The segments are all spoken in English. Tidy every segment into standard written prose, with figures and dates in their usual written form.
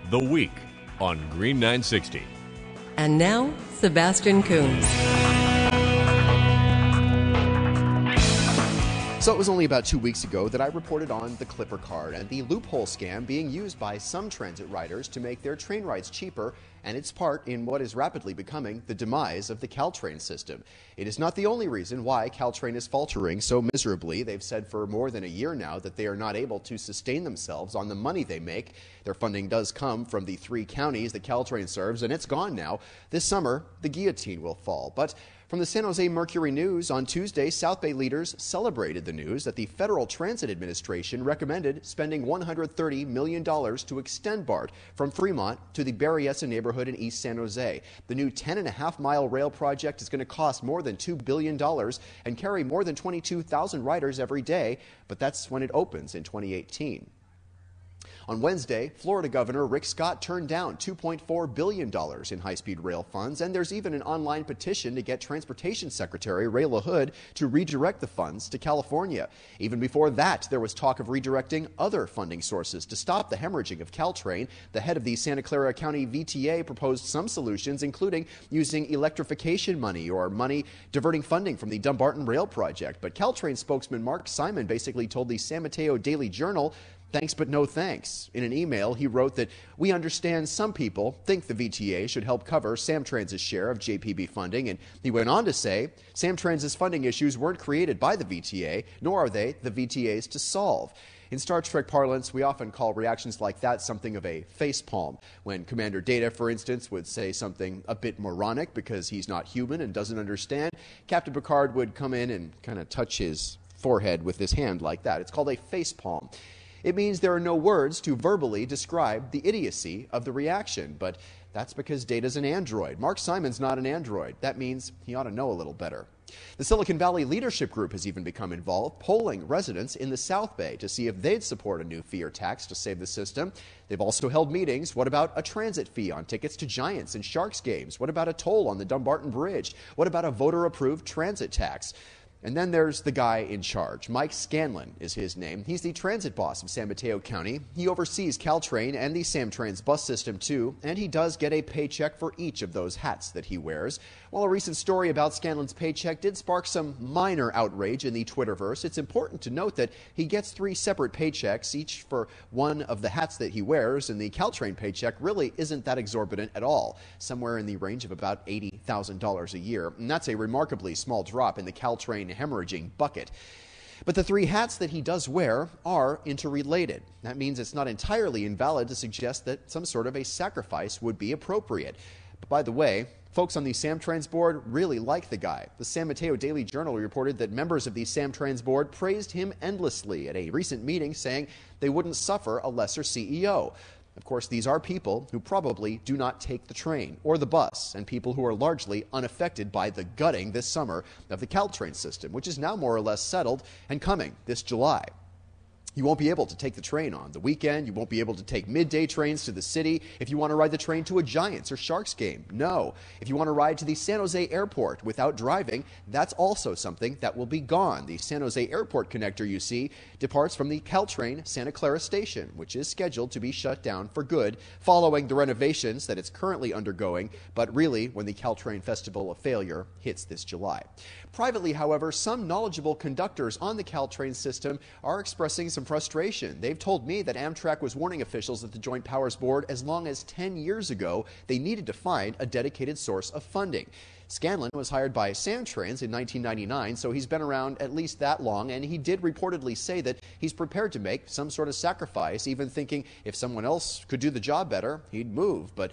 The Week on Green 960. And now, Sebastian Kunz. So it was only about 2 weeks ago that I reported on the Clipper card and the loophole scam being used by some transit riders to make their train rides cheaper, and its part in what is rapidly becoming the demise of the Caltrain system. It is not the only reason why Caltrain is faltering so miserably. They've said for more than a year now that they are not able to sustain themselves on the money they make. Their funding does come from the 3 counties that Caltrain serves, and it's gone now. This summer, the guillotine will fall. But from the San Jose Mercury News, on Tuesday, South Bay leaders celebrated the news that the Federal Transit Administration recommended spending $130 million to extend BART from Fremont to the Berryessa neighborhood in East San Jose. The new 10.5-mile rail project is going to cost more than $2 billion and carry more than 22,000 riders every day, but that's when it opens in 2018. On Wednesday, Florida Governor Rick Scott turned down $2.4 billion in high-speed rail funds, and there's even an online petition to get Transportation Secretary Ray LaHood to redirect the funds to California. Even before that, there was talk of redirecting other funding sources to stop the hemorrhaging of Caltrain. The head of the Santa Clara County VTA proposed some solutions, including using electrification money or money diverting funding from the Dumbarton Rail Project. But Caltrain spokesman Mark Simon basically told the San Mateo Daily Journal, "Thanks, but no thanks." In an email, he wrote that we understand some people think the VTA should help cover Samtrans's share of JPB funding, and he went on to say Samtrans's funding issues weren't created by the VTA, nor are they the VTA's to solve. In Star Trek parlance, we often call reactions like that something of a facepalm. When Commander Data, for instance, would say something a bit moronic because he's not human and doesn't understand, Captain Picard would come in and kind of touch his forehead with his hand like that. It's called a facepalm. It means there are no words to verbally describe the idiocy of the reaction, but that's because Data's an android. Mark Simon's not an android. That means he ought to know a little better. The Silicon Valley Leadership Group has even become involved, polling residents in the South Bay to see if they'd support a new fee or tax to save the system. They've also held meetings. What about a transit fee on tickets to Giants and Sharks games? What about a toll on the Dumbarton Bridge? What about a voter-approved transit tax? And then there's the guy in charge. Mike Scanlon is his name. He's the transit boss of San Mateo County. He oversees Caltrain and the Samtrans bus system too, and he does get a paycheck for each of those hats that he wears. While a recent story about Scanlon's paycheck did spark some minor outrage in the Twitterverse, it's important to note that he gets 3 separate paychecks, each for one of the hats that he wears, and the Caltrain paycheck really isn't that exorbitant at all, somewhere in the range of about $80,000 a year. And that's a remarkably small drop in the Caltrain hemorrhaging bucket. But the 3 hats that he does wear are interrelated. That means it's not entirely invalid to suggest that some sort of a sacrifice would be appropriate. But by the way, folks on the Samtrans board really like the guy. The San Mateo Daily Journal reported that members of the Samtrans board praised him endlessly at a recent meeting, saying they wouldn't suffer a lesser CEO. Of course, these are people who probably do not take the train or the bus, and people who are largely unaffected by the gutting this summer of the Caltrain system, which is now more or less settled and coming this July. You won't be able to take the train on the weekend. You won't be able to take midday trains to the city if you want to ride the train to a Giants or Sharks game. No. If you want to ride to the San Jose airport without driving, that's also something that will be gone. The San Jose airport connector, you see, departs from the Caltrain Santa Clara station, which is scheduled to be shut down for good following the renovations that it's currently undergoing, but really when the Caltrain Festival of Failure hits this July. Privately, however, some knowledgeable conductors on the Caltrain system are expressing some frustration. They've told me that Amtrak was warning officials at the Joint Powers Board as long as 10 years ago they needed to find a dedicated source of funding. Scanlon was hired by Samtrans in 1999, so he's been around at least that long, and he did reportedly say that he's prepared to make some sort of sacrifice, even thinking if someone else could do the job better, he'd move. But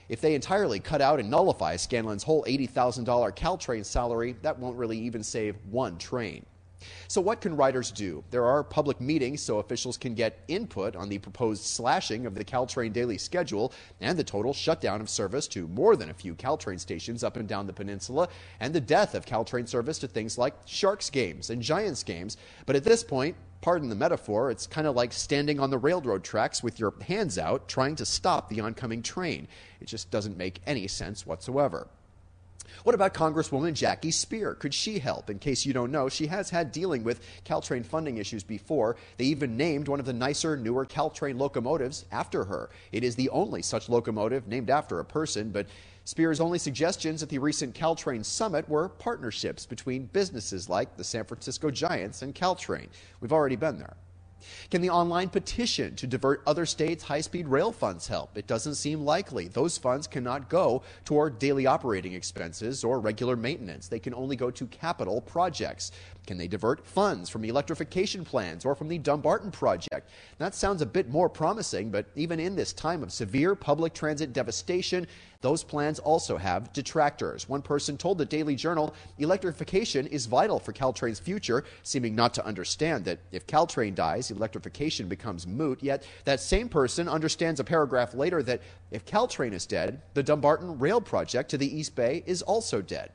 if they entirely cut out and nullify Scanlon's whole $80,000 Caltrain salary, that won't really even save one train. So what can riders do? There are public meetings so officials can get input on the proposed slashing of the Caltrain daily schedule and the total shutdown of service to more than a few Caltrain stations up and down the peninsula, and the death of Caltrain service to things like Sharks games and Giants games. But at this point, pardon the metaphor, it's kind of like standing on the railroad tracks with your hands out trying to stop the oncoming train. It just doesn't make any sense whatsoever. What about Congresswoman Jackie Speer? Could she help? In case you don't know, she has had dealing with Caltrain funding issues before. They even named one of the nicer, newer Caltrain locomotives after her. It is the only such locomotive named after a person, but Speer's only suggestions at the recent Caltrain summit were partnerships between businesses like the San Francisco Giants and Caltrain. We've already been there. Can the online petition to divert other states' high-speed rail funds help? It doesn't seem likely. Those funds cannot go toward daily operating expenses or regular maintenance. They can only go to capital projects. Can they divert funds from the electrification plans or from the Dumbarton project? That sounds a bit more promising, but even in this time of severe public transit devastation, those plans also have detractors. One person told the Daily Journal electrification is vital for Caltrain's future, seeming not to understand that if Caltrain dies, electrification becomes moot. Yet that same person understands a paragraph later that if Caltrain is dead, the Dumbarton Rail project to the East Bay is also dead.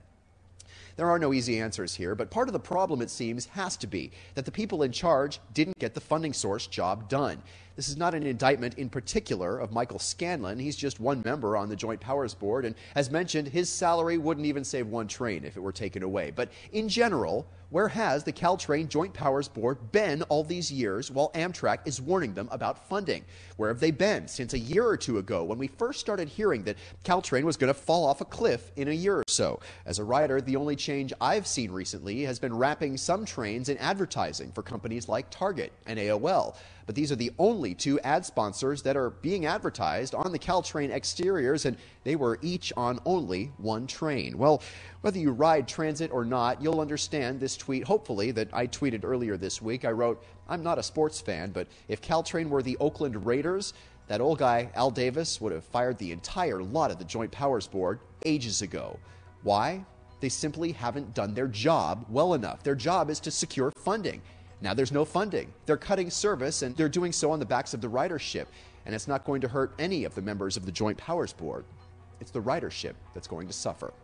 There are no easy answers here, but part of the problem, it seems, has to be that the people in charge didn't get the funding source job done. This is not an indictment in particular of Michael Scanlon. He's just one member on the Joint Powers Board, and as mentioned, his salary wouldn't even save one train if it were taken away. But in general, where has the Caltrain Joint Powers Board been all these years while Amtrak is warning them about funding? Where have they been since a year or two ago when we first started hearing that Caltrain was going to fall off a cliff in a year or so? As a writer, the only change I've seen recently has been wrapping some trains in advertising for companies like Target and AOL. But these are the only two ad sponsors that are being advertised on the Caltrain exteriors, and they were each on only one train. Well, whether you ride transit or not, you'll understand this tweet, hopefully, that I tweeted earlier this week. I wrote, "I'm not a sports fan, but if Caltrain were the Oakland Raiders, that old guy, Al Davis, would have fired the entire lot of the Joint Powers Board ages ago." Why? They simply haven't done their job well enough. Their job is to secure funding. Now there's no funding. They're cutting service, and they're doing so on the backs of the ridership. And it's not going to hurt any of the members of the Joint Powers Board. It's the ridership that's going to suffer.